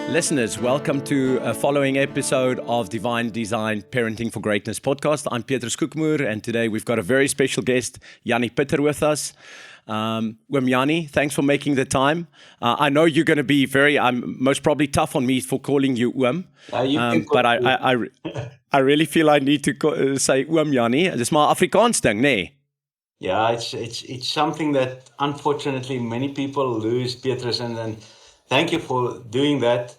Listeners, welcome to a following episode of Divine Design Parenting for Greatness podcast. I'm Petrus Koekmoer, and today we've got a very special guest, Yanni Pitter, with us. Yanni, thanks for making the time. I know you're going to be most probably tough on me for calling you but I really feel I need to say Yanni. Dis maar Afrikaans ding, nee? Yeah, it's something that unfortunately many people lose, Petrus, and thank you for doing that.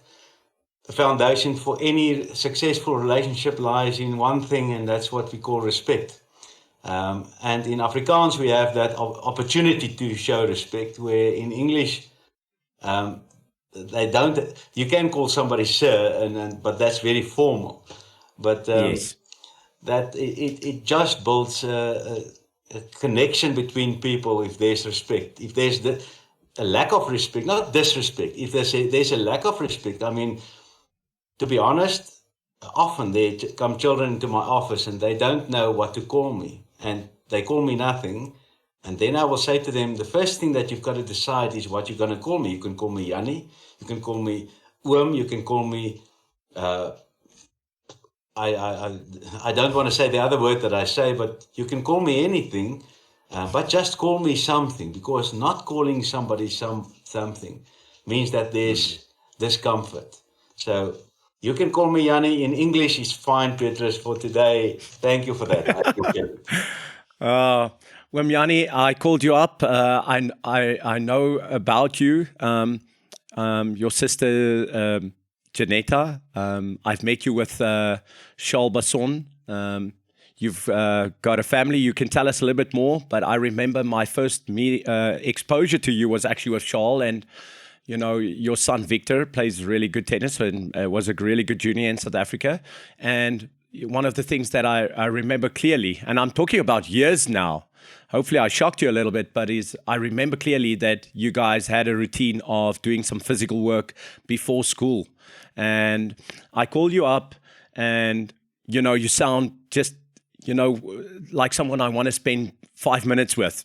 The foundation for any successful relationship lies in one thing, and that's what we call respect. And in Afrikaans, we have that opportunity to show respect, where in English, they don't. You can call somebody sir, but that's very formal. But Yes. that it just builds a connection between people if there's respect. If there's a lack of respect, not disrespect. If there's a lack of respect, I mean, to be honest, often there come children into my office and they don't know what to call me, and they call me nothing. And then I will say to them, the first thing that you've got to decide is what you're going to call me. You can call me Yanni, you can call me Oom, you can call me. I don't want to say the other word that I say, but you can call me anything, but just call me something, because not calling somebody something means that there's discomfort. So you can call me Yanni. In English is fine, Petrus, for today. Thank you for that. I appreciate it. Yanni, I called you up. I know about you. Your sister, Janetta. I've met you with Charles Basson. You've got a family. You can tell us a little bit more, but I remember my first exposure to you was actually with Charles, and you know, your son Victor plays really good tennis and was a really good junior in South Africa. And one of the things that I remember clearly, and I'm talking about years now, hopefully I shocked you a little bit, but I remember clearly that you guys had a routine of doing some physical work before school. And I called you up and, you know, you sound just, you know, like someone I want to spend 5 minutes with,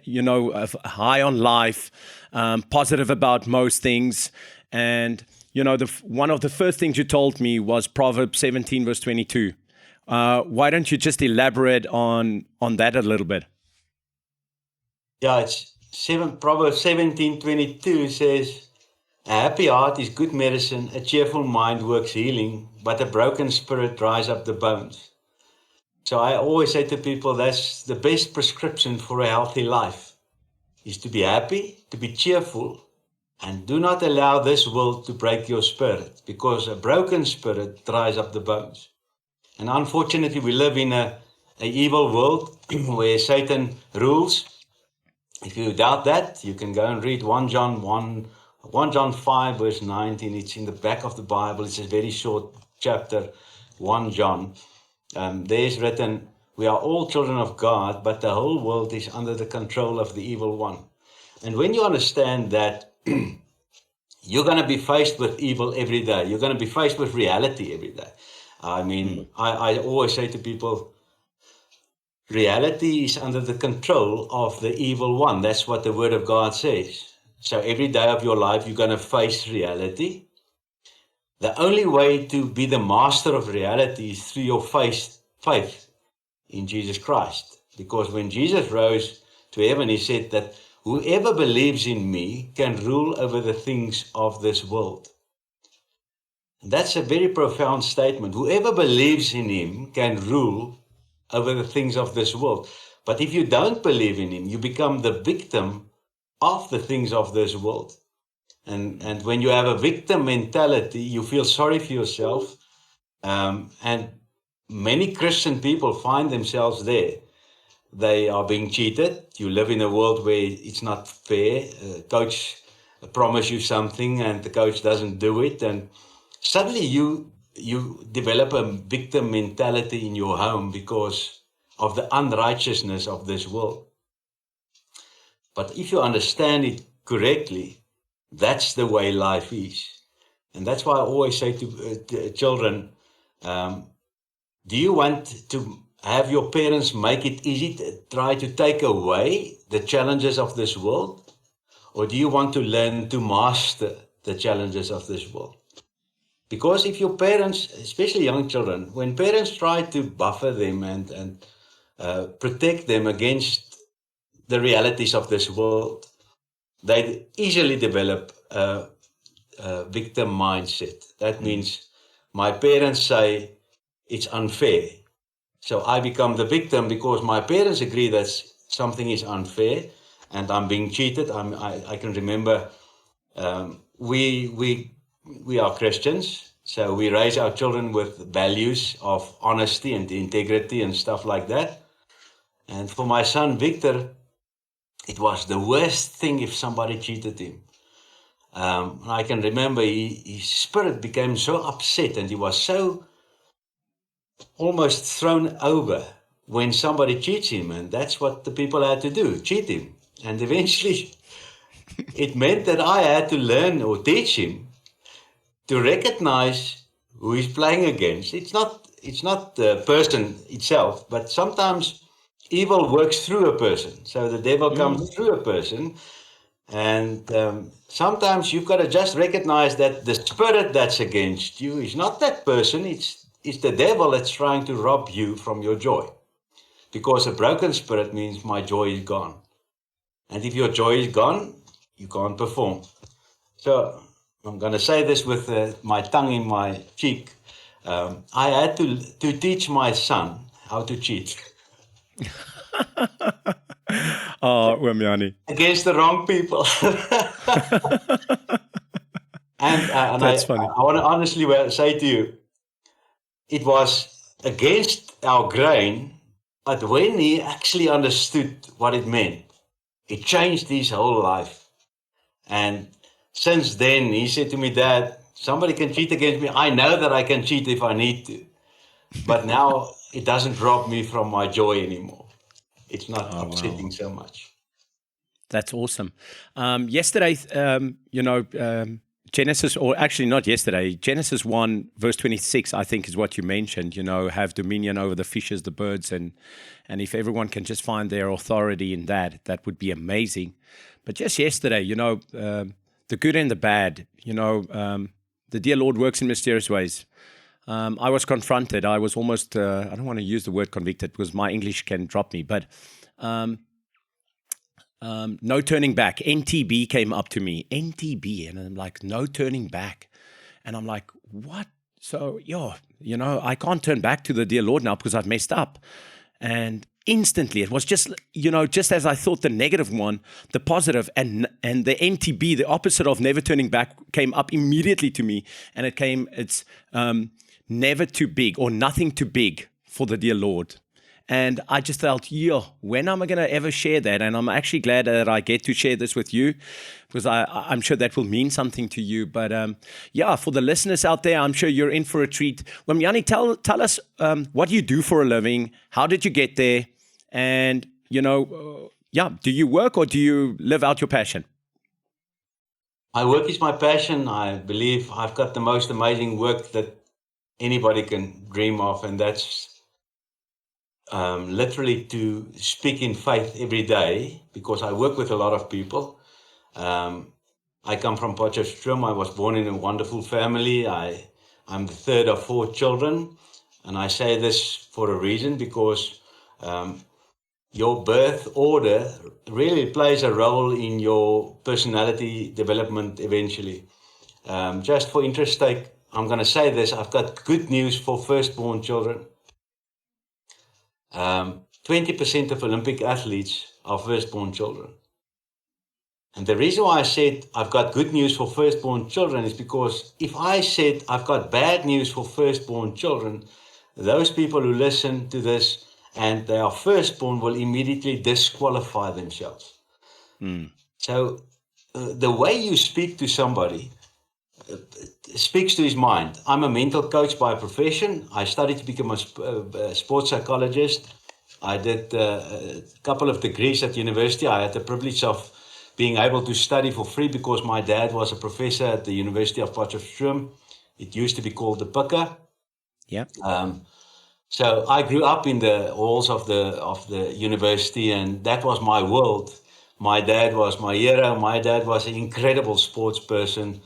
you know, high on life, positive about most things. And, you know, one of the first things you told me was Proverbs 17, verse 22. Why don't you just elaborate on that a little bit? Yeah, Proverbs 17:22 says, a happy heart is good medicine, a cheerful mind works healing, but a broken spirit dries up the bones. So I always say to people, that's the best prescription for a healthy life, is to be happy, to be cheerful, and do not allow this world to break your spirit, because a broken spirit dries up the bones. And unfortunately, we live in an evil world where Satan rules. If you doubt that, you can go and read 1 John 5, verse 19. It's in the back of the Bible. It's a very short chapter, 1 John. There's written, we are all children of God, but the whole world is under the control of the evil one. And when you understand that, you're going to be faced with evil every day. You're going to be faced with reality every day. I mean, I always say to people, reality is under the control of the evil one. That's what the Word of God says. So every day of your life, you're going to face reality. The only way to be the master of reality is through your faith in Jesus Christ. Because when Jesus rose to heaven, he said that whoever believes in me can rule over the things of this world. And that's a very profound statement. Whoever believes in him can rule over the things of this world. But if you don't believe in him, you become the victim of the things of this world. And when you have a victim mentality, you feel sorry for yourself. And many Christian people find themselves there. They are being cheated. You live in a world where it's not fair. Coach promises you something and the coach doesn't do it. And suddenly you develop a victim mentality in your home because of the unrighteousness of this world. But if you understand it correctly, that's the way life is. And that's why I always say to children, do you want to have your parents make it easy to try to take away the challenges of this world? Or do you want to learn to master the challenges of this world? Because if your parents, especially young children, when parents try to buffer them and protect them against the realities of this world, they easily develop a victim mindset. That means my parents say it's unfair. So I become the victim because my parents agree that something is unfair and I'm being cheated. I can remember we are Christians, so we raise our children with values of honesty and integrity and stuff like that. And for my son Victor, it was the worst thing if somebody cheated him. I can remember his spirit became so upset and he was so almost thrown over when somebody cheats him, and that's what the people had to do, cheat him. And eventually it meant that I had to learn or teach him to recognize who he's playing against. It's not the person itself, but sometimes evil works through a person. So the devil comes through a person, and sometimes you've got to just recognize that the spirit that's against you is not that person. It's the devil that's trying to rob you from your joy. Because a broken spirit means my joy is gone. And if your joy is gone, you can't perform. So I'm going to say this with my tongue in my cheek. I had to teach my son how to cheat. Oh, Wamiani. Against the wrong people. and That's funny. I want to honestly say to you, it was against our grain, but when he actually understood what it meant, it changed his whole life. And since then, he said to me, Dad, somebody can cheat against me. I know that I can cheat if I need to. But now it doesn't rob me from my joy anymore. It's not upsetting so much. That's awesome. Yesterday, Genesis, or actually not yesterday, Genesis 1, verse 26, I think is what you mentioned, have dominion over the fishes, the birds, and if everyone can just find their authority in that would be amazing. But just yesterday, the good and the bad, the dear Lord works in mysterious ways. I was confronted. I was almost, I don't want to use the word convicted because my English can drop me, but no turning back. NTB came up to me. NTB. And I'm like, no turning back. And I'm like, what? So, I can't turn back to the dear Lord now because I've messed up. And instantly, it was just as I thought the negative one, the positive, and the NTB, the opposite of never turning back, came up immediately to me. And it's never too big or nothing too big for the dear Lord. And I just felt, when am I going to ever share that? And I'm actually glad that I get to share this with you because I'm sure that will mean something to you. But for the listeners out there, I'm sure you're in for a treat. Wamiani, tell us what you do for a living. How did you get there? And, do you work or do you live out your passion? My work is my passion. I believe I've got the most amazing work that anybody can dream of, and that's literally to speak in faith every day, because I work with a lot of people. I come from Potchefstroom. I was born in a wonderful family. I'm the third of 4 children, and I say this for a reason, because your birth order really plays a role in your personality development eventually. Just for interest sake, I'm going to say this. I've got good news for firstborn children. 20% of Olympic athletes are firstborn children. And the reason why I said I've got good news for firstborn children is because if I said I've got bad news for firstborn children, those people who listen to this and they are firstborn will immediately disqualify themselves. So the way you speak to somebody speaks to his mind. I'm a mental coach by profession. I studied to become a sports psychologist. I did a couple of degrees at university. I had the privilege of being able to study for free because my dad was a professor at the University of Potchefstroom. It used to be called the Picker. Yeah. So I grew up in the halls of the university, and that was my world. My dad was my hero. My dad was an incredible sports person.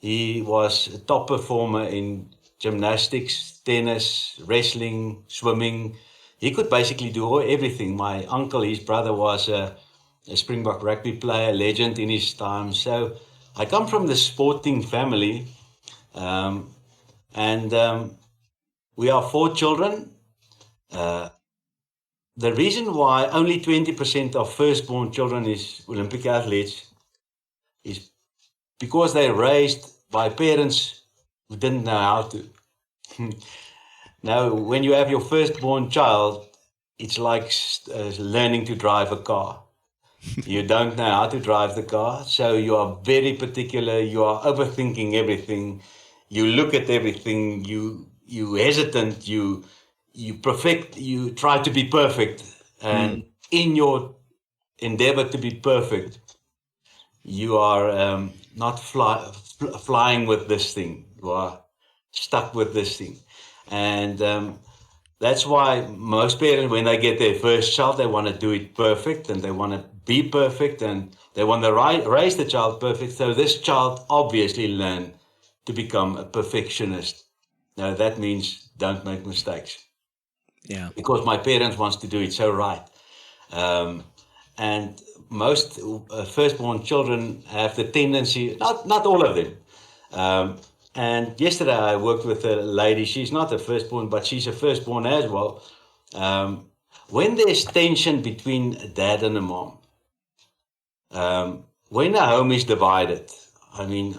He was a top performer in gymnastics, tennis, wrestling, swimming. He could basically do everything. My uncle, his brother, was a Springbok rugby player, legend in his time. So I come from the sporting family, and we are 4 children. The reason why only 20% of firstborn children is Olympic athletes is because they're raised by parents who didn't know how to. Now, when you have your firstborn child, it's like learning to drive a car. You don't know how to drive the car, so you are very particular. You are overthinking everything. You look at everything. You hesitant. You perfect. You try to be perfect, and in your endeavor to be perfect, you are not flying with this thing. You are stuck with this thing, and that's why most parents, when they get their first child, they want to do it perfect, and they want to be perfect, and they want to raise the child perfect. So this child obviously learn to become a perfectionist. Now that means don't make mistakes. Yeah. Because my parents wants to do it so right. And most firstborn children have the tendency, not all of them. And yesterday I worked with a lady, she's not a firstborn, but she's a firstborn as well. When there's tension between dad and a mom, when a home is divided, I mean,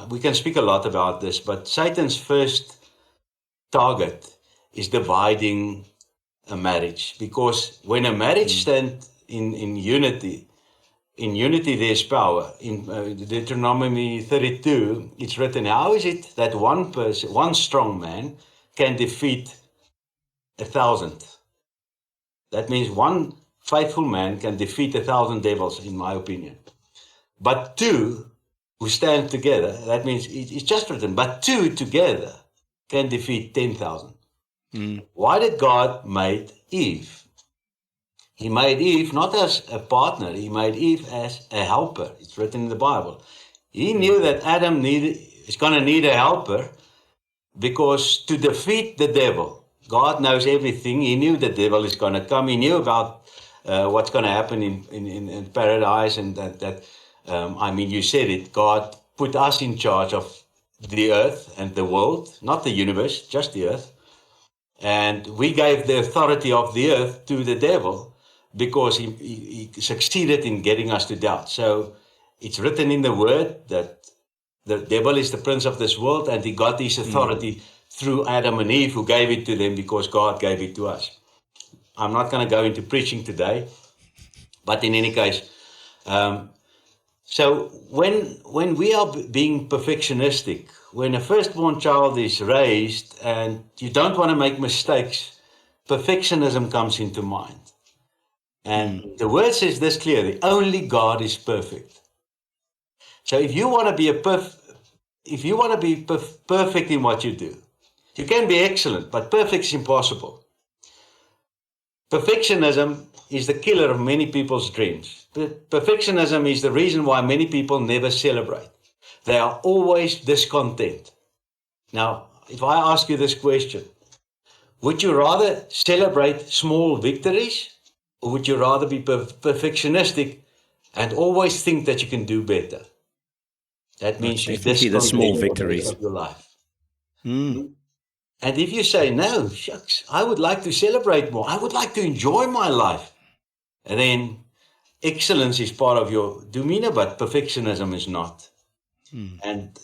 we can speak a lot about this, but Satan's first target is dividing a marriage, because when a marriage stands in unity, there's power. In Deuteronomy 32, it's written, how is it that one person, one strong man, can defeat 1,000? That means one faithful man can defeat 1,000 devils, in my opinion. But 2 who stand together, that means it's just written, but 2 together can defeat 10,000. Why did God make Eve? He made Eve not as a partner, he made Eve as a helper. It's written in the Bible. He knew that Adam is going to need a helper, because to defeat the devil, God knows everything. He knew the devil is going to come. He knew about what's going to happen in paradise, and I mean, you said it, God put us in charge of the earth and the world, not the universe, just the earth. And we gave the authority of the earth to the devil because he succeeded in getting us to doubt. So it's written in the word that the devil is the prince of this world, and he got his authority through Adam and Eve, who gave it to them because God gave it to us. I'm not going to go into preaching today, but in any case, so when we are being perfectionistic, when a firstborn child is raised and you don't want to make mistakes, perfectionism comes into mind. And the word says this clearly: only God is perfect. So if you want to be perfect in what you do, you can be excellent, but perfect is impossible. Perfectionism is the killer of many people's dreams. Perfectionism is the reason why many people never celebrate. They are always discontent. Now, if I ask you this question, would you rather celebrate small victories, or would you rather be perfectionistic and always think that you can do better? That means definitely the small victories of your life. And if you say, no, shucks, I would like to celebrate more, I would like to enjoy my life, and then excellence is part of your demeanor, but perfectionism is not. And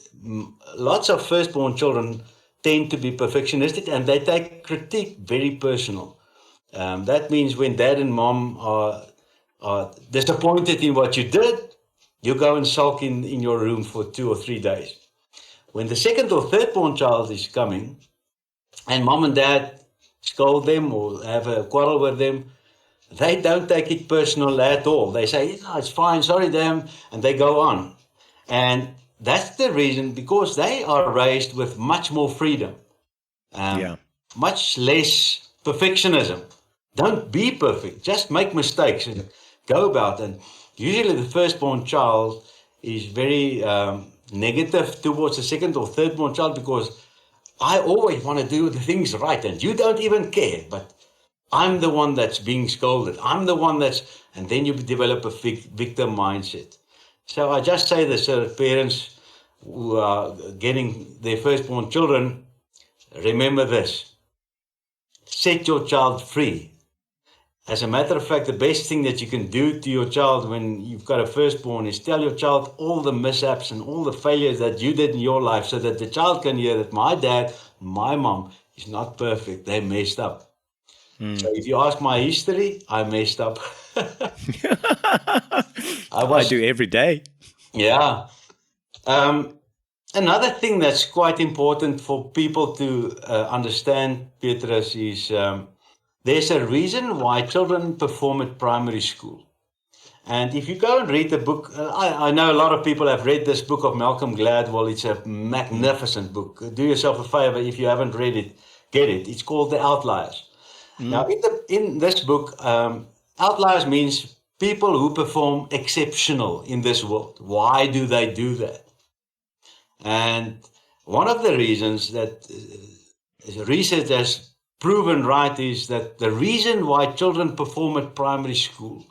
lots of firstborn children tend to be perfectionistic, and they take critique very personal. That means when dad and mom are disappointed in what you did, you go and sulk in your room for 2 or 3 days. When the second or thirdborn child is coming, and mom and dad scold them or have a quarrel with them, they don't take it personal at all. They say, oh, it's fine, sorry, damn, and they go on. And that's the reason, because they are raised with much more freedom, much less perfectionism. Don't be perfect, just make mistakes and go about. And usually the firstborn child is very negative towards the second or third born child because I always want to do the things right and you don't even care, but I'm the one that's being scolded. I'm the one and then you develop a victim mindset. So I just say this to parents who are getting their firstborn children, remember this, set your child free. As a matter of fact, the best thing that you can do to your child when you've got a firstborn is tell your child all the mishaps and all the failures that you did in your life so that the child can hear that my dad, my mom is not perfect. They messed up. So if you ask my history, I messed up. I do every day. Yeah. Another thing that's quite important for people to understand, Petrus, is there's a reason why children perform at primary school. And if you go and read the book, I know a lot of people have read this book of Malcolm Gladwell. It's a magnificent book. Do yourself a favor if you haven't read it, get it. It's called The Outliers. Now, in this book, outliers means people who perform exceptional in this world. Why do they do that? And one of the reasons that research has proven right is that the reason why children perform at primary school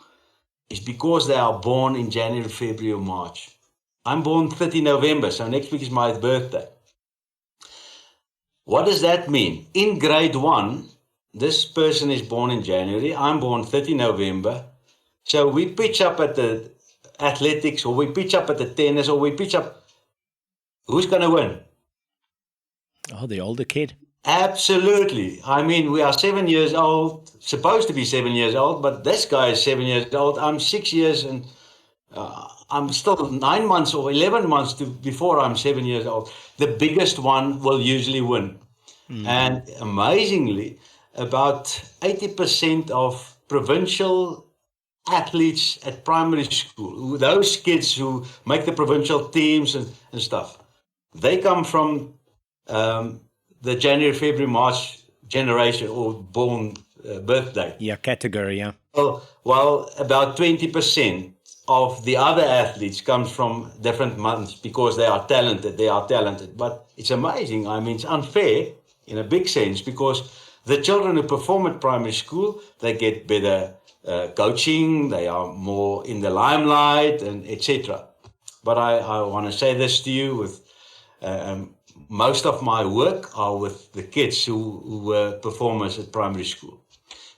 is because they are born in January, February, or March. I'm born 30 November, so next week is my birthday. What does that mean? In grade 1, this person is born in January, I'm born 30 November, so we pitch up at the athletics, or we pitch up at the tennis, or we pitch up. Who's going to win? Oh, the older kid. Absolutely. I mean, we are 7 years old, supposed to be 7 years old, but this guy is 7 years old. I'm 6 years and I'm still 9 months or 11 months before I'm 7 years old. The biggest one will usually win. And amazingly, about 80% of provincial athletes at primary school, those kids who make the provincial teams and stuff, they come from the January, February, March generation or born birthday. Yeah, category, yeah. Well, about 20% of the other athletes comes from different months because they are talented. But it's amazing. I mean, it's unfair in a big sense because the children who perform at primary school, they get better coaching, they are more in the limelight, and etc. But I want to say this to you with most of my work are with the kids who were performers at primary school.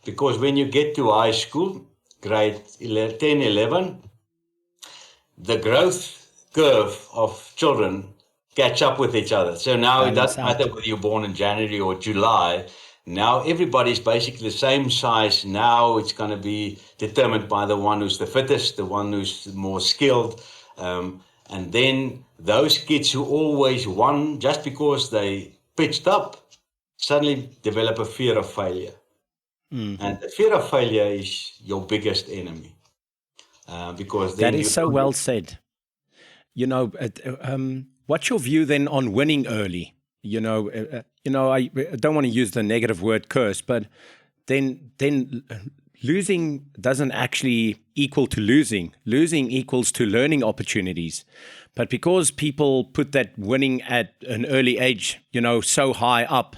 Because when you get to high school, grade 10, 11, the growth curve of children catch up with each other. So now it doesn't matter whether you're born in January or July. Now everybody's basically the same size. Now it's going to be determined by the one who's the fittest, the one who's more skilled. And then those kids who always won just because they pitched up suddenly develop a fear of failure. And the fear of failure is your biggest enemy. Because then that is so well said. You know, what's your view then on winning early? I don't want to use the negative word curse, but then losing doesn't actually equal to losing. Losing equals to learning opportunities. But because people put that winning at an early age, so high up,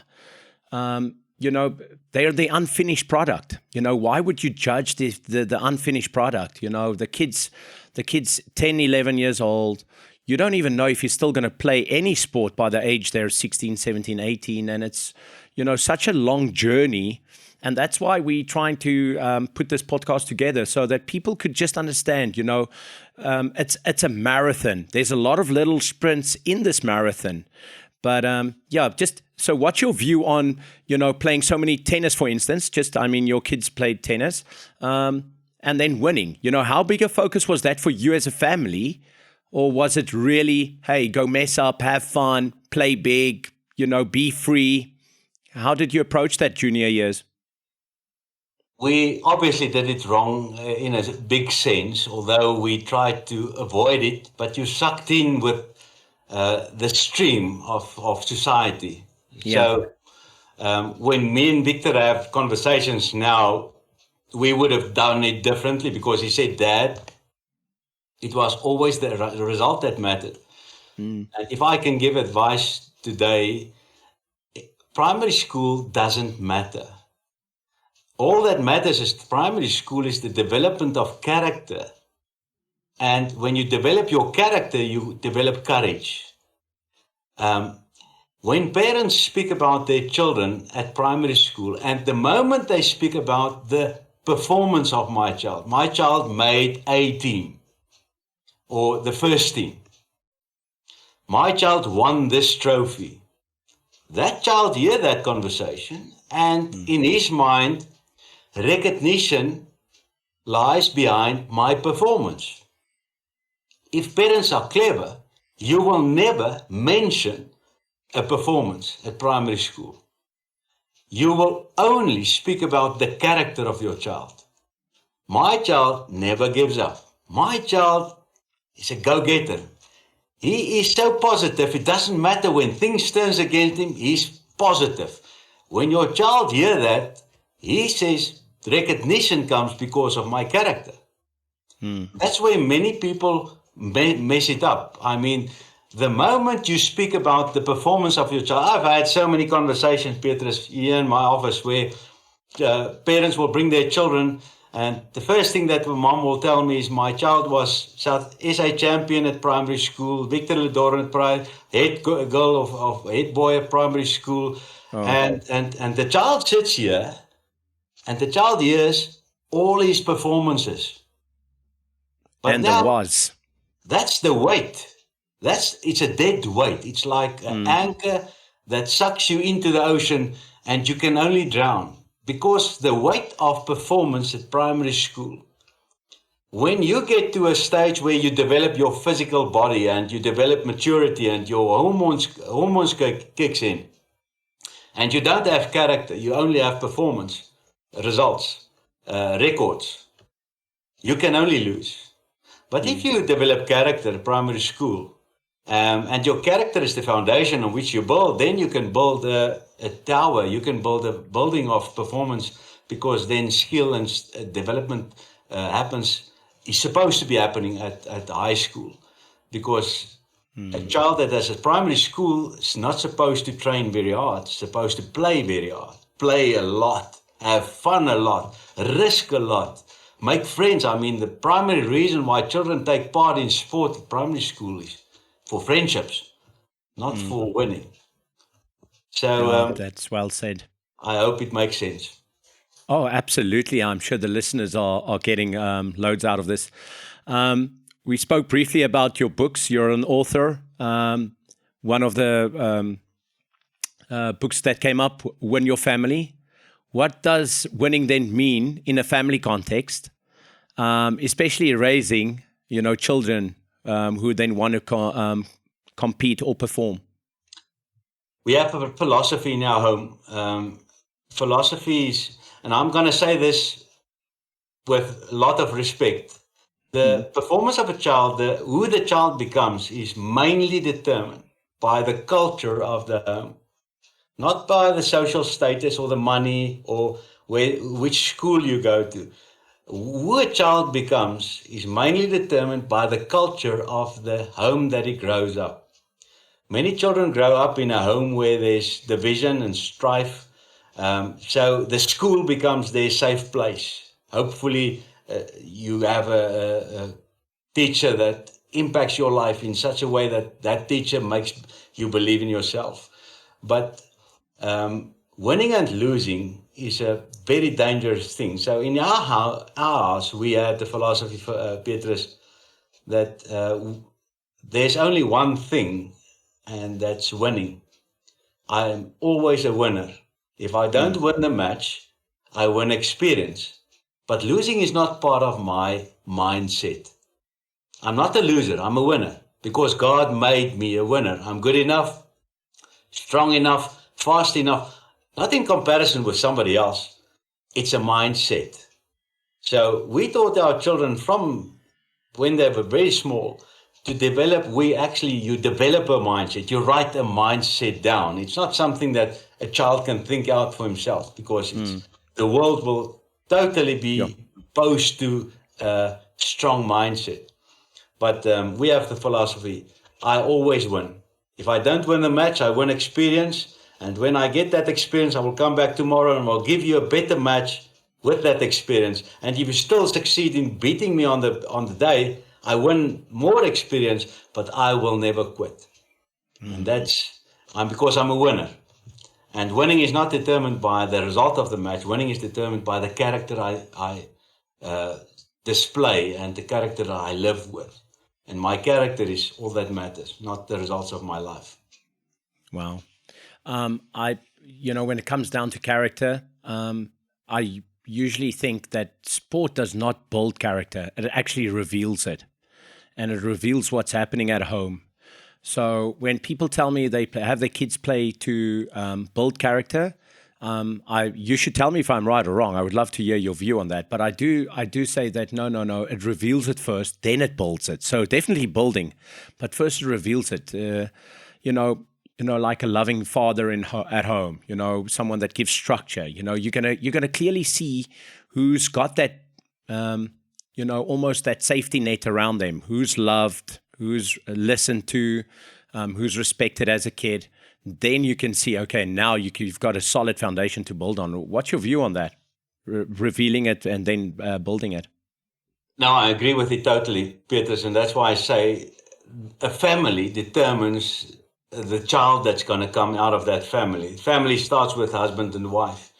they're the unfinished product. Why would you judge the unfinished product? The kids 10, 11 years old, you don't even know if you're still going to play any sport by the age they're 16, 17, 18. And it's, such a long journey. And that's why we're trying to put this podcast together so that people could just understand, it's a marathon. There's a lot of little sprints in this marathon. But so what's your view on, playing so many tennis, for instance, your kids played tennis and then winning, how big a focus was that for you as a family? Or was it really, hey, go mess up, have fun, play big, be free? How did you approach that junior years? We obviously did it wrong in a big sense, although we tried to avoid it, but you sucked in with the stream of society. Yeah. So when me and Victor have conversations now, we would have done it differently because he said, Dad, it was always the result that mattered. And if I can give advice today, primary school doesn't matter. All that matters is primary school is the development of character. And when you develop your character, you develop courage. When parents speak about their children at primary school, and the moment they speak about the performance of my child made A team or the first team. My child won this trophy. That child hear that conversation, and in his mind, recognition lies behind my performance. If parents are clever, you will never mention a performance at primary school. You will only speak about the character of your child. My child never gives up. My child is a go-getter. He is so positive, it doesn't matter when things turns against him, he's positive. When your child hear that, he says, recognition comes because of my character. That's where many people mess it up. I mean, the moment you speak about the performance of your child, I've had so many conversations, Petrus, here in my office, where parents will bring their children, and the first thing that my mom will tell me is my child was South SA champion at primary school, Victor Ledoren at head boy at primary school, and the child sits here, and the child hears all his performances. But and now, there was. that's the weight. It's a dead weight. It's like an anchor that sucks you into the ocean and you can only drown. Because the weight of performance at primary school, when you get to a stage where you develop your physical body and you develop maturity and your hormones kicks in, and you don't have character, you only have performance, results, records, you can only lose. But if you develop character at primary school, and your character is the foundation on which you build, then you can build a tower, you can build a building of performance, because then skill and development is supposed to be happening at high school. Because a child that has a primary school is not supposed to train very hard, it's supposed to play very hard, play a lot, have fun a lot, risk a lot, make friends. I mean, the primary reason why children take part in sport at primary school is for friendships, not for winning. So That's well said. I hope it makes sense. Oh, absolutely. I'm sure the listeners are getting loads out of this. We spoke briefly about your books. You're an author. One of the books that came up, Win Your Family. What does winning then mean in a family context, especially raising, children who then want to compete or perform? We have a philosophy in our home. Philosophies, and I'm going to say this with a lot of respect. The performance of a child, who the child becomes, is mainly determined by the culture of the home, not by the social status or the money or which school you go to. Who a child becomes is mainly determined by the culture of the home that he grows up. Many children grow up in a home where there's division and strife, so the school becomes their safe place. Hopefully, you have a teacher that impacts your life in such a way that teacher makes you believe in yourself. But winning and losing is a very dangerous thing. So in our house, we had the philosophy, Petrus, that there's only one thing, and that's winning. I am always a winner. If I don't win the match, I win experience. But losing is not part of my mindset. I'm not a loser, I'm a winner, because God made me a winner. I'm good enough, strong enough, fast enough, not in comparison with somebody else. It's a mindset. So we taught our children from when they were very small to develop, you develop a mindset, you write a mindset down. It's not something that a child can think out for himself, because the world will totally be opposed to a strong mindset. But we have the philosophy, I always win. If I don't win the match, I win experience. And when I get that experience, I will come back tomorrow and I'll give you a better match with that experience. And if you still succeed in beating me on the day, I win more experience, but I will never quit. And because I'm a winner. And winning is not determined by the result of the match. Winning is determined by the character I display and the character that I live with. And my character is all that matters, not the results of my life. Wow. When it comes down to character, I usually think that sport does not build character. It actually reveals it. And it reveals what's happening at home. So when people tell me they have their kids play to build character, you should tell me if I'm right or wrong. I would love to hear your view on that. But I do say that no, it reveals it first, then it builds it. So definitely building, but first it reveals it. Like a loving father at home. Someone that gives structure. You're gonna clearly see who's got that. Almost that safety net around them. Who's loved, who's listened to, who's respected as a kid. Then you can see, okay, now you've got a solid foundation to build on. What's your view on that? Revealing it and then building it. No, I agree with you totally, Petrus, and that's why I say a family determines the child that's going to come out of that family. Family starts with husband and wife.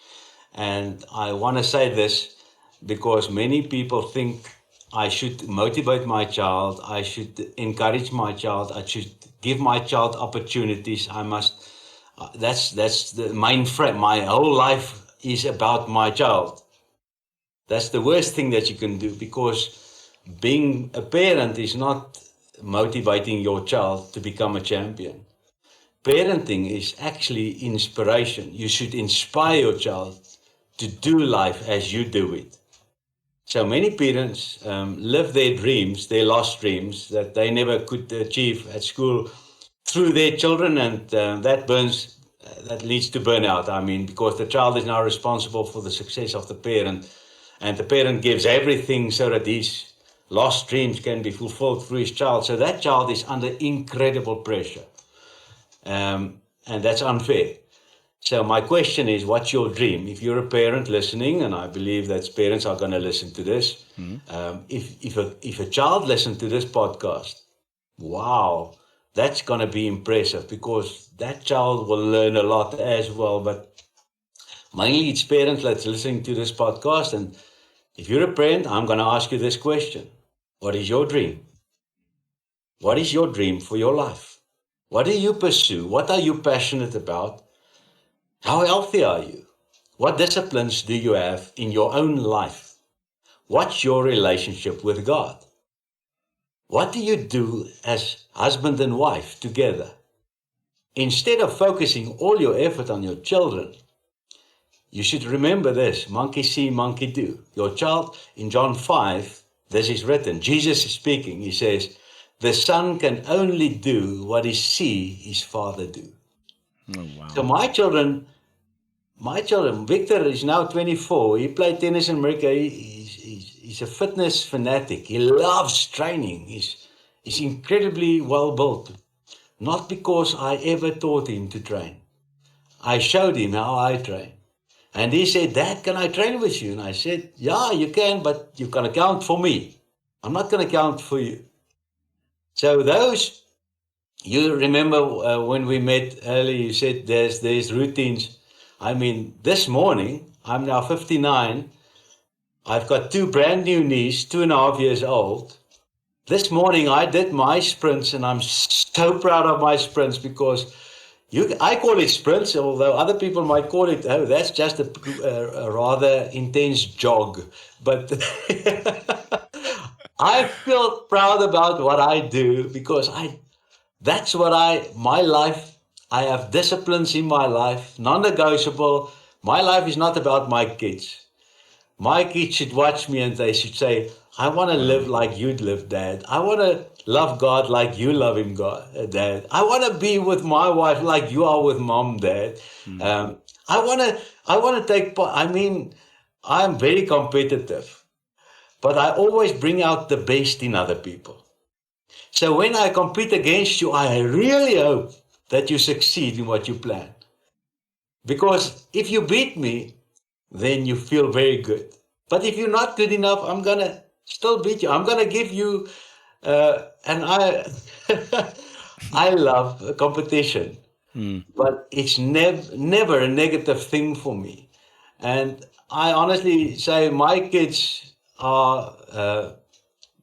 And I want to say this because many people think I should motivate my child, I should encourage my child, I should give my child opportunities. I must. That's the main frame. My whole life is about my child. That's the worst thing that you can do, because being a parent is not motivating your child to become a champion. Parenting is actually inspiration. You should inspire your child to do life as you do it. So many parents live their dreams, their lost dreams that they never could achieve at school through their children, and that leads to burnout. I mean, because the child is now responsible for the success of the parent, and the parent gives everything so that his lost dreams can be fulfilled through his child. So that child is under incredible pressure, and that's unfair. So my question is, what's your dream? If you're a parent listening, and I believe that parents are going to listen to this, if a child listens to this podcast, wow, that's going to be impressive, because that child will learn a lot as well. But mainly it's parents that's listening to this podcast. And if you're a parent, I'm going to ask you this question. What is your dream? What is your dream for your life? What do you pursue? What are you passionate about? How healthy are you? What disciplines do you have in your own life? What's your relationship with God? What do you do as husband and wife together? Instead of focusing all your effort on your children, you should remember this: monkey see, monkey do. Your child, in John 5, this is written. Jesus is speaking. He says, the son can only do what he see his father do. Oh, wow. So my children, Victor is now 24. He played tennis in America. He's a fitness fanatic. He loves training. He's incredibly well built. Not because I ever taught him to train. I showed him how I train. And he said, Dad, can I train with you? And I said, yeah, you can, but you're going to count for me. I'm not going to count for you. So you remember when we met earlier, you said there's routines. I mean, this morning, I'm now 59. I've got two brand new knees, 2.5 years old. This morning, I did my sprints, and I'm so proud of my sprints, because I call it sprints, although other people might call it, oh, that's just a rather intense jog. But I feel proud about what I do, because my life, I have disciplines in my life, non-negotiable. My life is not about my kids. My kids should watch me and they should say, I want to live like you'd live, Dad. I want to love God like you love him, Dad. I want to be with my wife like you are with Mom, Dad. I want to take part. I mean, I'm very competitive, but I always bring out the best in other people. So when I compete against you, I really hope that you succeed in what you plan. Because if you beat me, then you feel very good. But if you're not good enough, I'm gonna still beat you. I'm gonna give you, and I, I love competition, but it's never a negative thing for me. And I honestly say my kids are,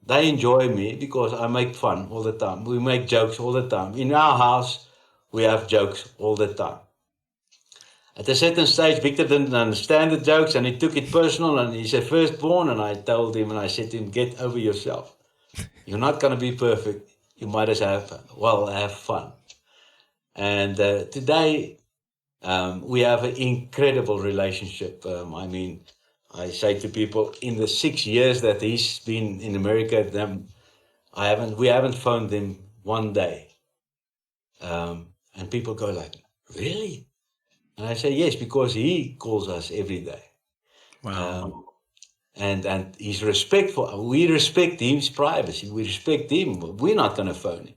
they enjoy me because I make fun all the time. We make jokes all the time. In our house, we have jokes all the time. At a certain stage, Victor didn't understand the jokes and he took it personal, and he's a firstborn. And I told him, and I said to him, get over yourself. You're not going to be perfect. You might as well have fun. And today, we have an incredible relationship. I mean, I say to people, in the 6 years that he's been in America, we haven't phoned him one day. And people go like, really? And I say, yes, because he calls us every day. Wow. And he's respectful. We respect his privacy. We respect him. We're not going to phone him.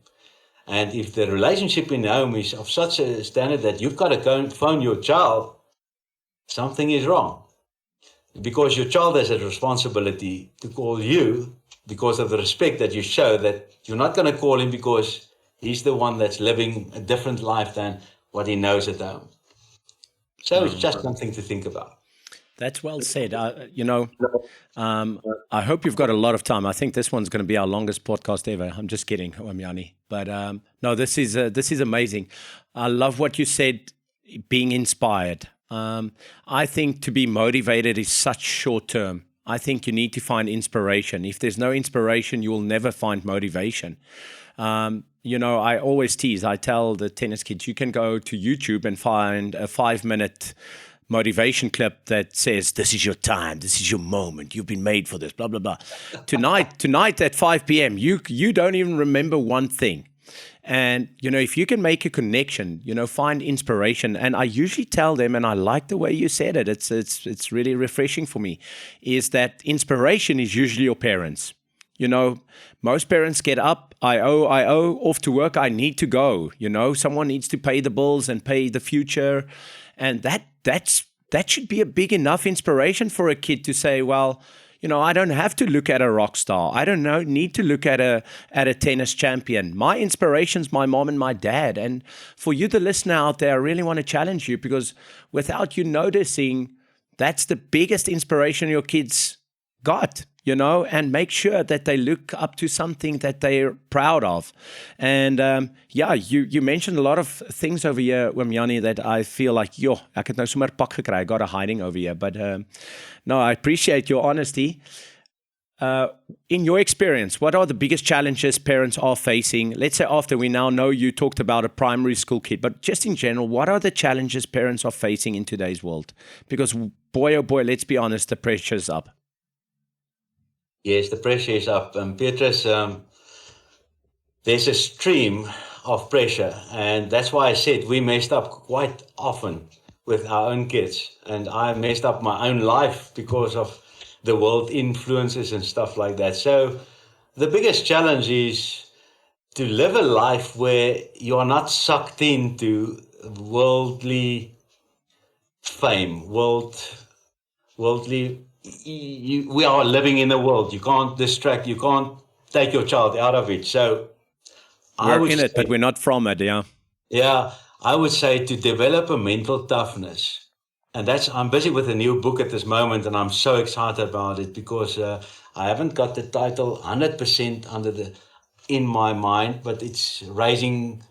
And if the relationship in the home is of such a standard that you've got to go and phone your child, something is wrong. Because your child has a responsibility to call you because of the respect that you show, that you're not going to call him because he's the one that's living a different life than what he knows at home. So it's just something to think about. That's well said. I hope you've got a lot of time. I think this one's going to be our longest podcast ever. I'm just kidding, Wamyani. But no, this is amazing. I love what you said, being inspired. I think to be motivated is such short term. I think you need to find inspiration. If there's no inspiration, you will never find motivation. I always tease. I tell the tennis kids, you can go to YouTube and find a 5-minute motivation clip that says, this is your time, this is your moment, you've been made for this, blah, blah, blah. Tonight at 5 p.m., you don't even remember one thing. And, if you can make a connection, find inspiration. And I usually tell them, and I like the way you said it, it's really refreshing for me, is that inspiration is usually your parents. Most parents get up, I owe, off to work, I need to go. Someone needs to pay the bills and pay the future. And that should be a big enough inspiration for a kid to say, well, I don't have to look at a rock star. I don't need to look at a tennis champion. My inspiration's my mom and my dad. And for you, the listener out there, I really want to challenge you, because without you noticing, that's the biggest inspiration your kids got, and make sure that they look up to something that they're proud of. And you mentioned a lot of things over here, Wamyani, that I feel like, ek het nou sommer pak gekry, I got a hiding over here. But no, I appreciate your honesty. In your experience, what are the biggest challenges parents are facing? Let's say after we now know you talked about a primary school kid, but just in general, what are the challenges parents are facing in today's world? Because boy, oh boy, let's be honest, the pressure's up. Yes, the pressure is up. Petrus, there's a stream of pressure. And that's why I said we messed up quite often with our own kids. And I messed up my own life because of the world influences and stuff like that. So the biggest challenge is to live a life where you are not sucked into worldly fame, worldly. We are living in a world. You can't distract. You can't take your child out of it. So we're in it, but we're not from it. Yeah. Yeah, I would say to develop a mental toughness, and I'm busy with a new book at this moment, and I'm so excited about it because I haven't got the title 100% in my mind, but it's raising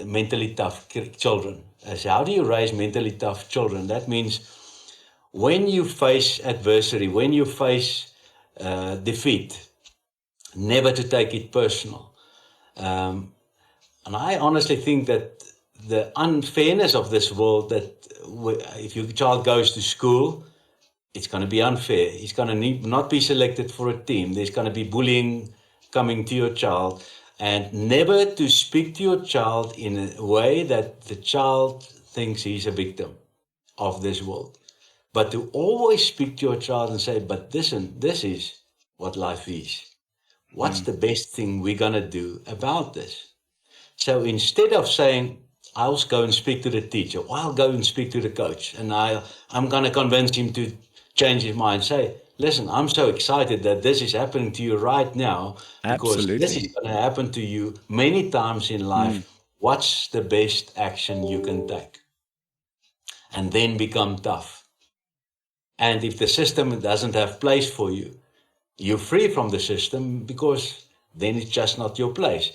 mentally tough children. So how do you raise mentally tough children? That means when you face adversity, when you face defeat, never to take it personal. And I honestly think that the unfairness of this world, that if your child goes to school, it's going to be unfair. He's going to not be selected for a team. There's going to be bullying coming to your child. And never to speak to your child in a way that the child thinks he's a victim of this world. But to always speak to your child and say, but listen, this is what life is. What's the best thing we're going to do about this? So instead of saying, I'll go and speak to the teacher, or I'll go and speak to the coach, and I'm going to convince him to change his mind, say, listen, I'm so excited that this is happening to you right now, because this is going to happen to you many times in life. What's the best action you can take? And then become tough. And if the system doesn't have place for you, you're free from the system, because then it's just not your place.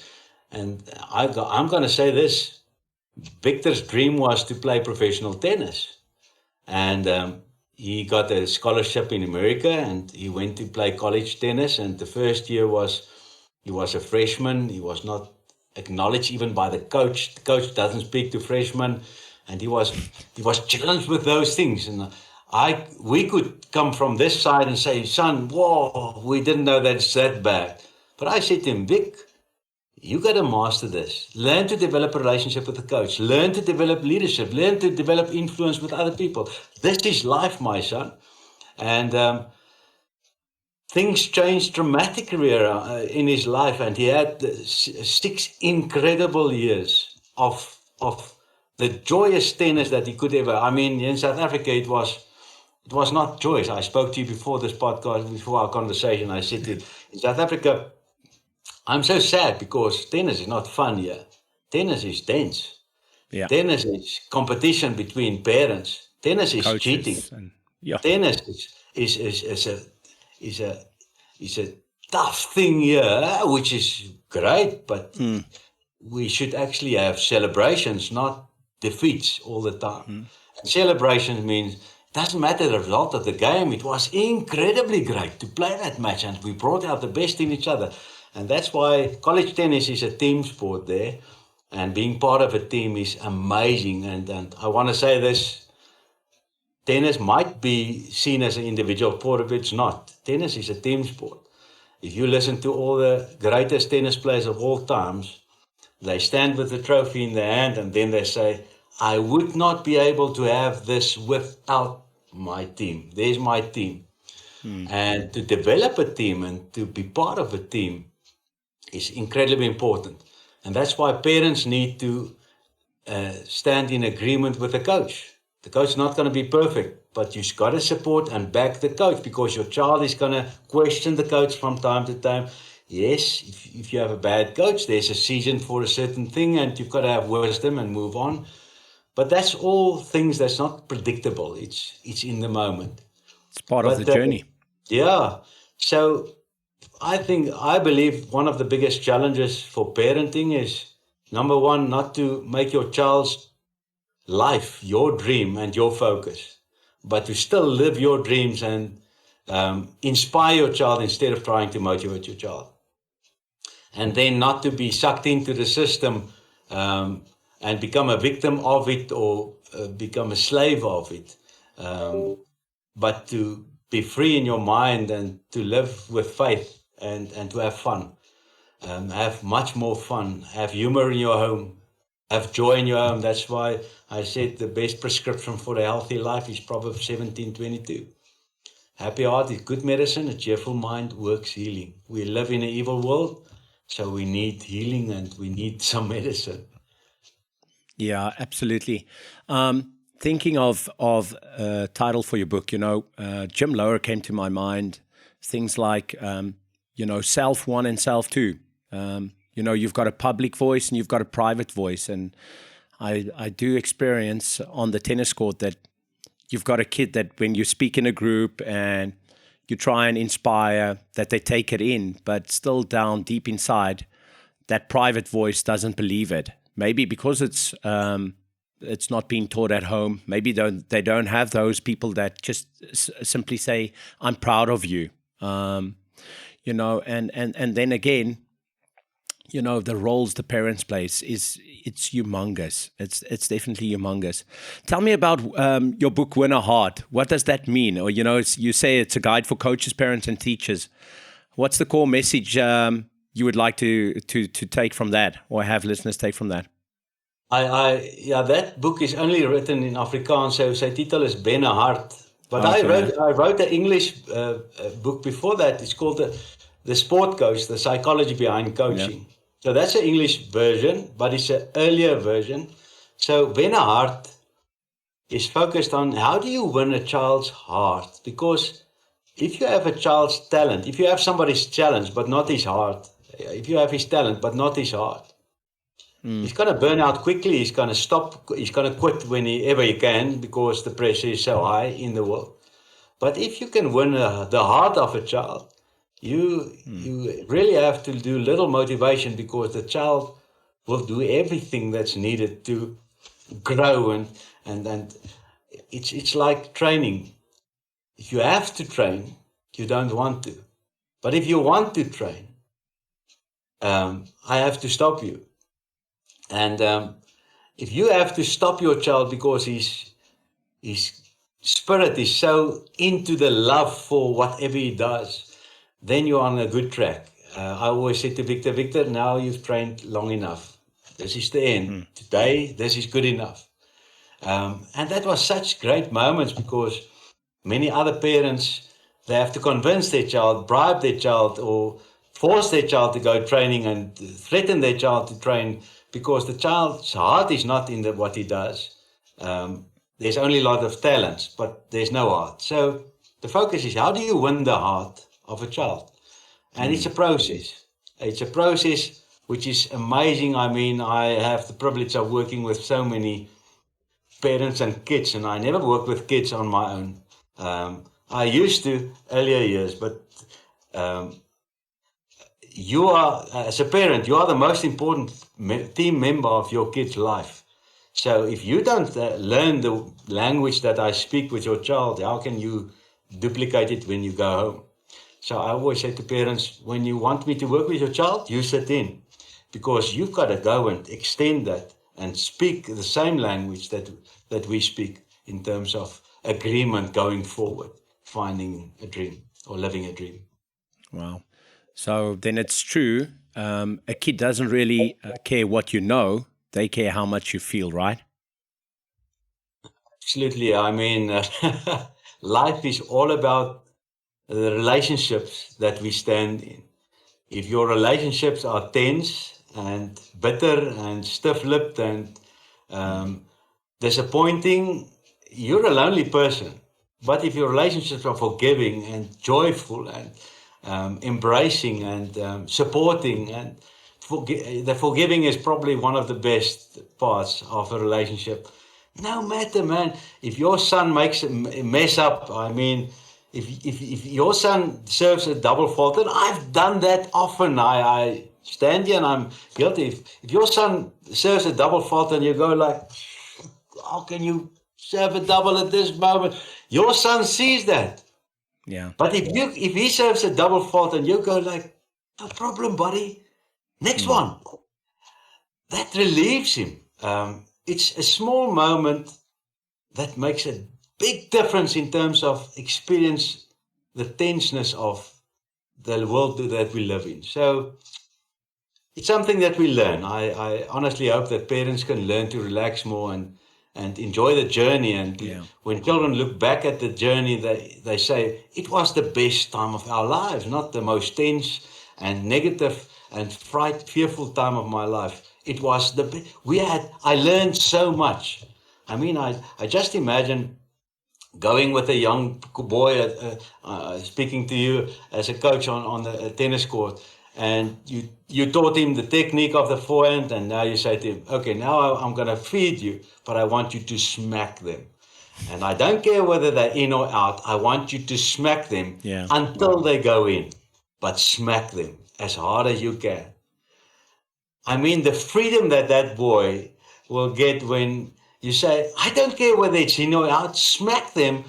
And I'm going to say this. Victor's dream was to play professional tennis. And he got a scholarship in America, and he went to play college tennis. And the first year he was a freshman. He was not acknowledged even by the coach. The coach doesn't speak to freshmen. And he was challenged with those things. And we could come from this side and say, son, whoa, we didn't know that's that bad. But I said to him, Vic, you got to master this. Learn to develop a relationship with the coach. Learn to develop leadership. Learn to develop influence with other people. This is life, my son. And things changed dramatically in his life. And he had 6 incredible years of the joyous tennis that he could ever. I mean, in South Africa, it was not joyous. I spoke to you before this podcast, before our conversation. I said to you, in South Africa, I'm so sad because tennis is not fun here. Tennis is tense. Yeah. Tennis is competition between parents. Tennis is Coaches cheating. Yeah. Tennis is a tough thing here, which is great, but we should actually have celebrations, not defeats all the time. Celebrations means it doesn't matter the result of the game. It was incredibly great to play that match, and we brought out the best in each other. And that's why college tennis is a team sport there, and being part of a team is amazing. And I want to say this, tennis might be seen as an individual sport, but it's not. Tennis is a team sport. If you listen to all the greatest tennis players of all times, they stand with the trophy in their hand, and then they say, I would not be able to have this without my team. There's my team. And to develop a team and to be part of a team is incredibly important. And that's why parents need to stand in agreement with the coach. The coach is not going to be perfect, but you've got to support and back the coach, because your child is going to question the coach from time to time. Yes, if you have a bad coach, there's a season for a certain thing, and you've got to have wisdom and move on. But that's all things that's not predictable. It's in the moment. It's part of the journey. Yeah. So I believe one of the biggest challenges for parenting is, number one, not to make your child's life your dream and your focus, but to still live your dreams and inspire your child instead of trying to motivate your child. And then not to be sucked into the system and become a victim of it, or become a slave of it, but to be free in your mind and to live with faith and to have fun. Have much more fun. Have humor in your home. Have joy in your home. That's why I said the best prescription for a healthy life is Proverbs 17:22. Happy heart is good medicine. A cheerful mind works healing. We live in an evil world, so we need healing and we need some medicine. Yeah, absolutely. Thinking of title for your book, Jim Lower came to my mind. Things like, self one and self two. You've got a public voice and you've got a private voice. And I do experience on the tennis court that you've got a kid that when you speak in a group and you try and inspire, that they take it in, but still down deep inside, that private voice doesn't believe it. Maybe because it's not being taught at home. Maybe they don't have those people that just simply say, I'm proud of you. And then again, the roles the parents plays it's humongous. It's definitely humongous. Tell me about your book, Win a Heart. What does that mean? Or, you say it's a guide for coaches, parents, and teachers. What's the core message you would like to take from that, or have listeners take from that? That book is only written in Afrikaans, so sy titel is Ben 'n Hart. But I wrote an English book before that. It's called the sport coach, the psychology behind coaching. So that's an English version, but it's an earlier version. So Werner Hart is focused on how do you win a child's heart? Because if you have a child's talent, if you have somebody's challenge but not his heart, if you have his talent but not his heart, he's going to burn out quickly. He's going to stop. He's going to quit whenever he can because the pressure is so high in the world. But if you can win the heart of a child, you really have to do little motivation because the child will do everything that's needed to grow, and it's like training. If you have to train, you don't want to. But if you want to train, I have to stop you. And if you have to stop your child because his spirit is so into the love for whatever he does, then you're on a good track. I always say to Victor, now you've trained long enough. This is the end. Today, this is good enough. And that was such great moments because many other parents, they have to convince their child, bribe their child, or force their child to go training and threaten their child to train because the child's heart is not in what he does. There's only a lot of talents, but there's no heart. So the focus is how do you win the heart of a child? And it's a process. It's a process which is amazing. I mean, I have the privilege of working with so many parents and kids, and I never worked with kids on my own. I used to earlier years, but you are, as a parent, you are the most important team member of your kid's life. So if you don't learn the language that I speak with your child, how can you duplicate it when you go home? So I always say to parents, when you want me to work with your child, you sit in, because you've got to go and extend that and speak the same language that we speak in terms of agreement going forward, finding a dream or living a dream. Wow. So then it's true. A kid doesn't really care what you know. They care how much you feel, right? Absolutely. I mean, life is all about the relationships that we stand in. If your relationships are tense and bitter and stiff-lipped and disappointing, you're a lonely person. But if your relationships are forgiving and joyful and embracing and supporting, and the forgiving is probably one of the best parts of a relationship. No matter, man, if your son makes a mess up, I mean, if your son serves a double fault, and I've done that often, I stand here and I'm guilty. If your son serves a double fault and you go like, how can you serve a double at this moment? Your son sees that. Yeah. But if he serves a double fault and you go like, no problem, buddy, next one, that relieves him. It's a small moment that makes a big difference in terms of experience the tenseness of the world that we live in. So it's something that we learn. I honestly hope that parents can learn to relax more and enjoy the journey. And when children look back at the journey, they say, it was the best time of our lives, not the most tense and negative and fearful time of my life. It was I learned so much. I mean, I just imagine going with a young boy, speaking to you as a coach on the tennis court, and you taught him the technique of the forehand, and now you say to him, okay, now I'm going to feed you, but I want you to smack them. And I don't care whether they're in or out. I want you to smack them until they go in, but smack them as hard as you can. I mean, the freedom that boy will get when you say, I don't care whether it's in or out, smack them.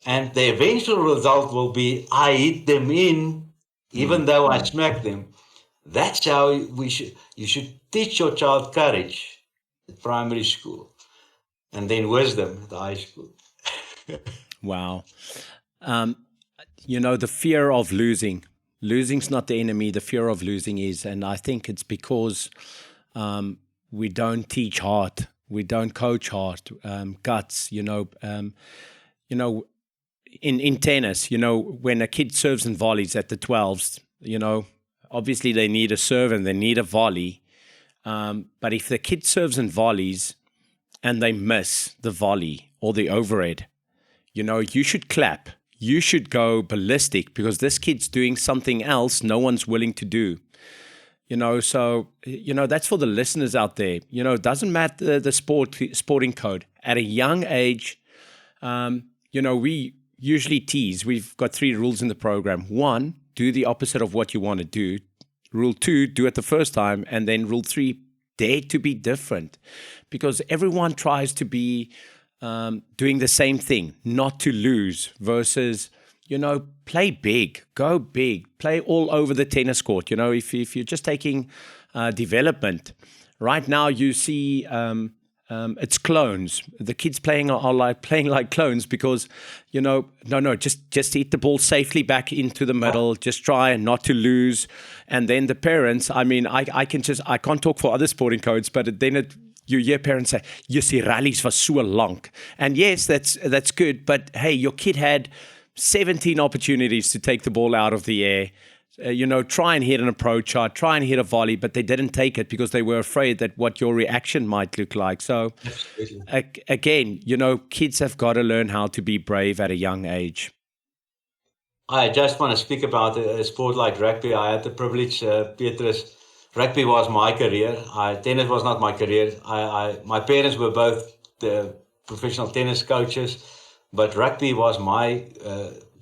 And the eventual result will be, I hit them in, even though I smack them. That's how you should teach your child courage at primary school, and then wisdom at high school. Wow. The fear of losing. Losing's not the enemy. The fear of losing is. And I think it's because we don't teach heart. We don't coach heart, guts, in tennis, when a kid serves and volleys at the 12s, obviously they need a serve and they need a volley. But if the kid serves and volleys and they miss the volley or the overhead, you should clap. You should go ballistic because this kid's doing something else no one's willing to do. So, that's for the listeners out there. It doesn't matter the sporting code. At a young age, we usually tease. We've got 3 rules in the program. 1, do the opposite of what you want to do. Rule 2, do it the first time. And then rule 3, dare to be different. Because everyone tries to be doing the same thing, not to lose, versus, play big, go big, play all over the tennis court. If you're just taking development, right now you see it's clones. The kids playing are playing like clones because, just hit the ball safely back into the middle, just try not to lose. And then the parents, I can't talk for other sporting codes, but then you hear parents say, "You see, rallies was so long." And yes, that's good. But hey, your kid had 17 opportunities to take the ball out of the air. Try and hit an approach shot, try and hit a volley, but they didn't take it because they were afraid that what your reaction might look like. So again, kids have got to learn how to be brave at a young age. I just want to speak about a sport like rugby. I had the privilege, Petrus. Rugby was my career. Tennis was not my career. My parents were both the professional tennis coaches, but rugby was my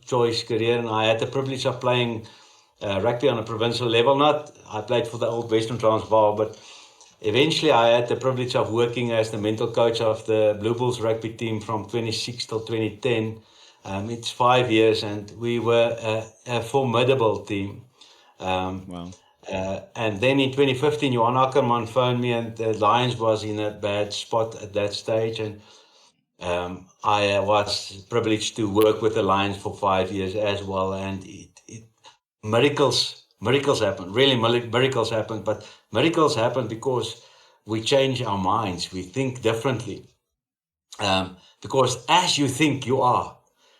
choice career, and I had the privilege of playing rugby on a provincial level. I played for the old Western Transvaal, but eventually I had the privilege of working as the mental coach of the Blue Bulls rugby team from 26 till 2010. It's 5 years, and we were a formidable team. Wow. And then in 2015, Johan Ackerman phoned me, and the Lions was in a bad spot at that stage. And I was privileged to work with the Lions for 5 years as well. And miracles happen. Really, miracles happen. But miracles happen because we change our minds. We think differently. Because as you think, you are.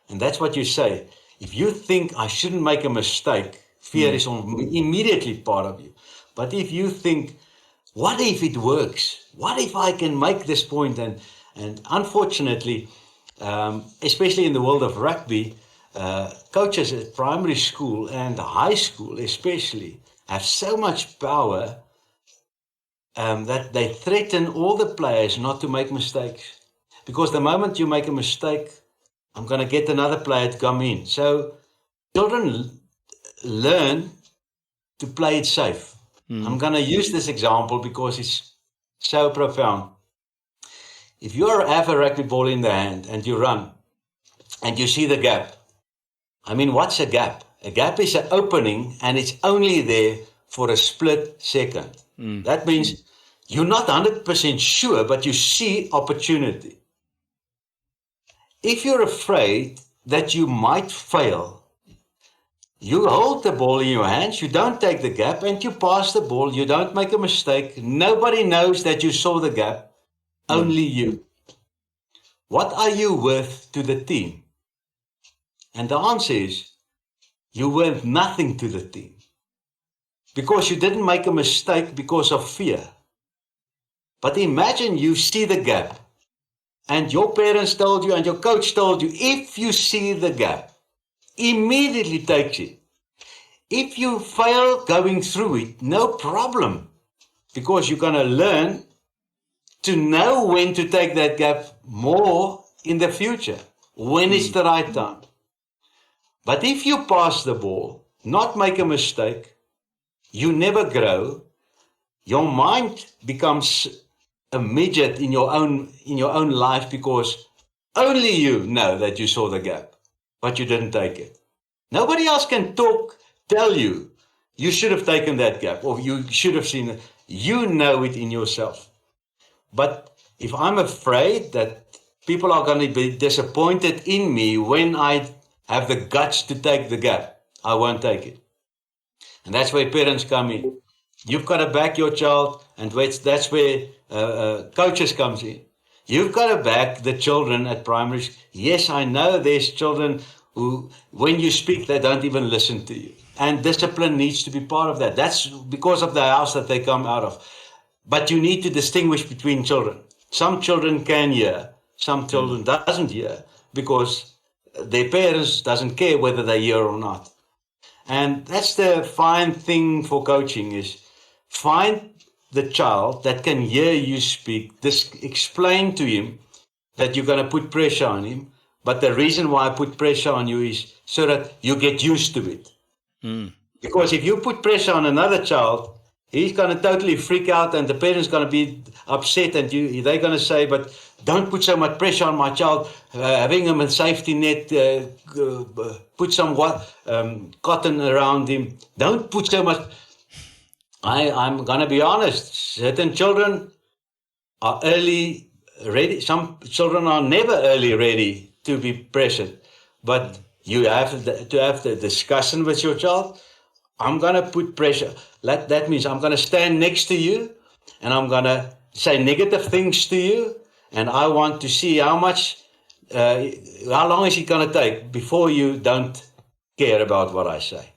And that's what you say. If you think I shouldn't make a mistake, fear is immediately part of you. But if you think, what if it works? What if I can make this point? And unfortunately, especially in the world of rugby, coaches at primary school and high school especially have so much power that they threaten all the players not to make mistakes. Because the moment you make a mistake, I'm going to get another player to come in. So children learn to play it safe. I'm going to use this example because it's so profound. If you have a rugby ball in the hand and you run and you see the gap, what's a gap? A gap is an opening, and it's only there for a split second. That means you're not 100% sure, but you see opportunity. If you're afraid that you might fail, you hold the ball in your hands, you don't take the gap, and you pass the ball. You don't make a mistake. Nobody knows that you saw the gap, only you. What are you worth to the team? And the answer is, you're worth nothing to the team. Because you didn't make a mistake because of fear. But imagine you see the gap, and your parents told you and your coach told you, if you see the gap, immediately take it. If you fail going through it, no problem. Because you're going to learn to know when to take that gap more in the future, when it's the right time. But if you pass the ball, not make a mistake, you never grow. Your mind becomes a midget in your own life because only you know that you saw the gap, but you didn't take it. Nobody else can tell you, you should have taken that gap, or you should have seen it. You know it in yourself. But if I'm afraid that people are going to be disappointed in me when I have the guts to take the gap, I won't take it. And that's where parents come in. You've got to back your child, and that's where coaches comes in. You've got to back the children at primary school. Yes, I know there's children who, when you speak, they don't even listen to you. and discipline needs to be part of that. That's because of the house that they come out of. But you need to distinguish between children. Some children can hear, some children doesn't hear, because their parents doesn't care whether they hear or not. And that's the fine thing for coaching, is find the child that can hear you speak, explain to him that you're going to put pressure on him. But the reason why I put pressure on you is so that you get used to it. Because if you put pressure on another child, he's going to totally freak out, and the parent's going to be upset, and they're going to say, but don't put so much pressure on my child, having him a safety net, put some cotton around him. Don't put so much. I'm going to be honest. Certain children are early ready. Some children are never early ready to be pressured. But you have to have the discussion with your child. I'm going to put pressure. That means I'm going to stand next to you, and I'm going to say negative things to you. And I want to see how long is it going to take before you don't care about what I say.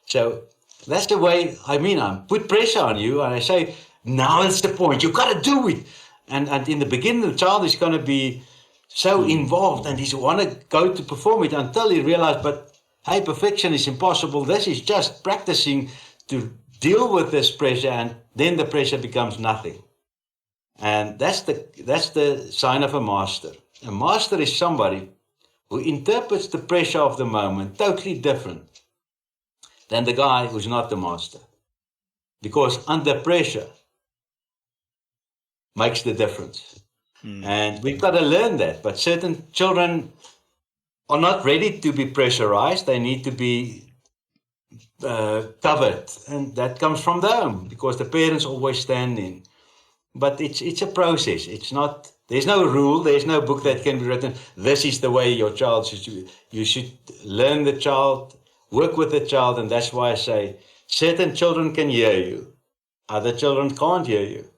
So that's the way, I put pressure on you, and I say, now it's the point, you got to do it. And in the beginning, the child is going to be so involved, and he's want to go to perform it until he realizes, but hey, perfection is impossible. This is just practicing to deal with this pressure, and then the pressure becomes nothing. And that's the sign of a master. A master is somebody who interprets the pressure of the moment totally different than the guy who's not the master. Because under pressure makes the difference. And we've got to learn that. But certain children are not ready to be pressurized. They need to be covered. And that comes from them, because the parents always stand in. But it's a process. It's not, there's no rule, there's no book that can be written, this is the way your child should. You should learn the child, work with the child, and that's why I say certain children can hear you, other children can't hear you.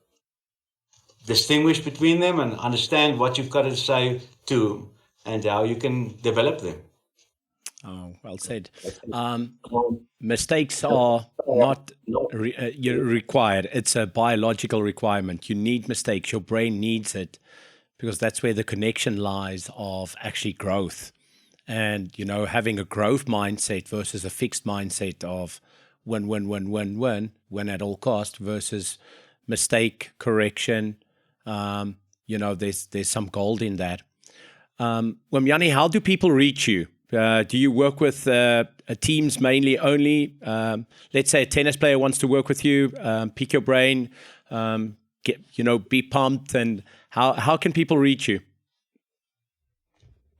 Distinguish between them and understand what you've got to say to them and how you can develop them. Oh, well said. Mistakes are not required. It's a biological requirement. You need mistakes. Your brain needs it, because that's where the connection lies of actually growth. And, having a growth mindset versus a fixed mindset of win at all cost versus mistake correction. There's some gold in that. Jannie, how do people reach you? Do you work with teams mainly only? Let's say a tennis player wants to work with you, pick your brain, be pumped, and how can people reach you?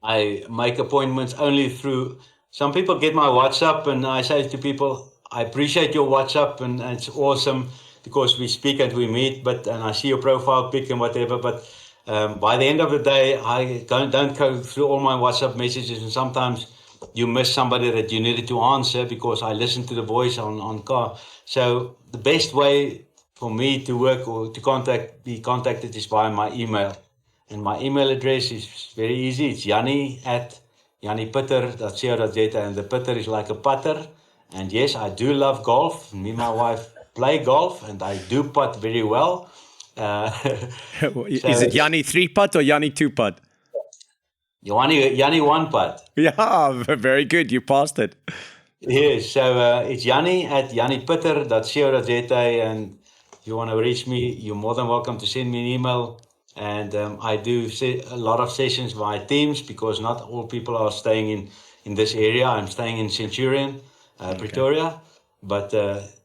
I make appointments only through, some people get my WhatsApp, and I say to people, I appreciate your WhatsApp, and it's awesome because we speak and we meet, and I see your profile pic and whatever, but by the end of the day, I don't go through all my WhatsApp messages, and sometimes you miss somebody that you needed to answer because I listen to the voice on car. So the best way for me to work or to be contacted is via my email. And my email address is very easy. It's jannie@jannieputter.co.za, and the putter is like a putter. And yes, I do love golf. Me and my wife play golf, and I do putt very well. Is it Jannie 3-putt or Jannie 2-putt? Jannie 1-putt. Yeah, very good. You passed it. Yes, so it's jannie@jannieputter.co.za, and if you want to reach me, you're more than welcome to send me an email. And I do a lot of sessions via Teams, because not all people are staying in this area. I'm staying in Centurion, Pretoria, but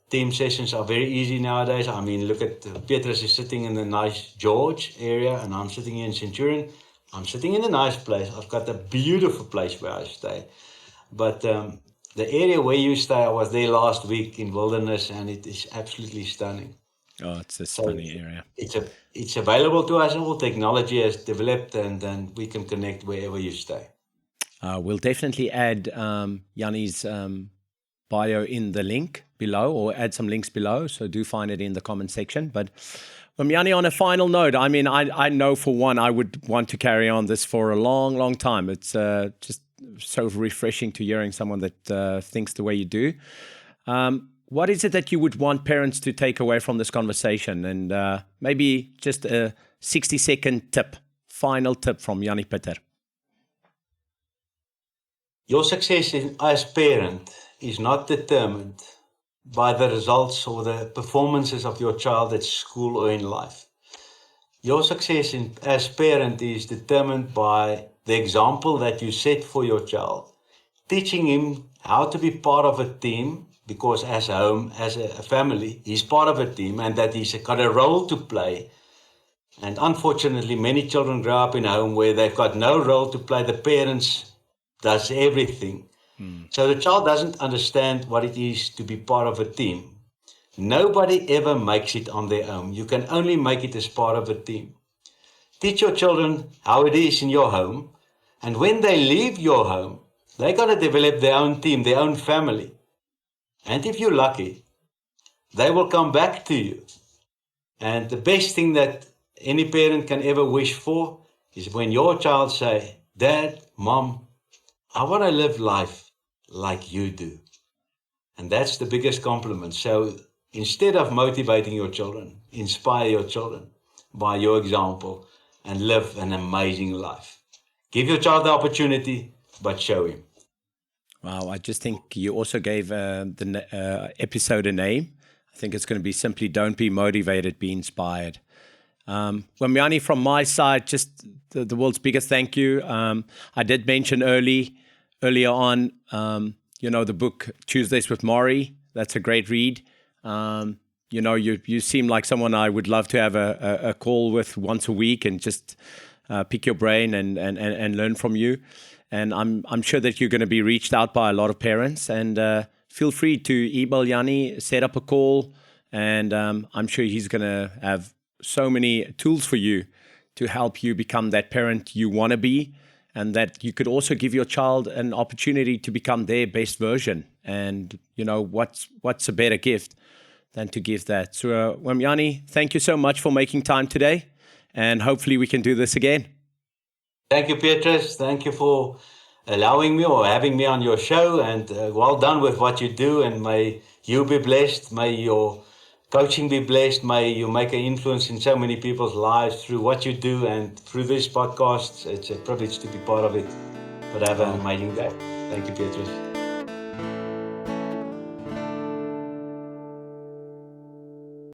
team sessions are very easy nowadays. I mean, look at Petrus is sitting in the nice George area, and I'm sitting in Centurion. I'm sitting in a nice place. I've got a beautiful place where I stay. But the area where you stay, I was there last week in Wilderness, and it is absolutely stunning. Oh, it's a stunning area. It's available to us. All technology has developed, and then we can connect wherever you stay. We'll definitely add Jannie's bio in the link below, or add some links below. So do find it in the comment section. But Jannie, on a final note, I mean, I know for one, I would want to carry on this for a long, long time. It's just so refreshing to hearing someone that thinks the way you do. What is it that you would want parents to take away from this conversation? And maybe just a 60-second tip, final tip from Jannie Pieter. Your success as parent is not determined by the results or the performances of your child at school or in life. Your success as parent is determined by the example that you set for your child, teaching him how to be part of a team, because as a home, as a family, he's part of a team and that he's got a role to play. And unfortunately, many children grow up in a home where they've got no role to play. The parents does everything. So the child doesn't understand what it is to be part of a team. Nobody ever makes it on their own. You can only make it as part of a team. Teach your children how it is in your home. And when they leave your home, they're going to develop their own team, their own family. And if you're lucky, they will come back to you. And the best thing that any parent can ever wish for is when your child say, Dad, Mom, I want to live life like you do. And that's the biggest compliment. So instead of motivating your children, inspire your children by your example and live an amazing life. Give your child the opportunity, but show him. Wow, I just think you also gave the episode a name. I think it's going to be simply Don't Be Motivated, Be Inspired. Wamyani, from my side, just the world's biggest thank you. I did mention earlier on, the book Tuesdays with Maury. That's a great read. You seem like someone I would love to have a call with once a week and just pick your brain and learn from you. And I'm sure that you're going to be reached out by a lot of parents. And feel free to email Jannie, set up a call, and I'm sure he's going to have so many tools for you to help you become that parent you want to be, and that you could also give your child an opportunity to become their best version. And, what's a better gift than to give that? So, Wamyani, thank you so much for making time today, and hopefully we can do this again. Thank you, Petrus. Thank you for allowing me or having me on your show, and well done with what you do, and may you be blessed. May your coaching be blessed. May you make an influence in so many people's lives through what you do and through this podcast. It's a privilege to be part of it. But have an amazing day. Thank you, Petrus.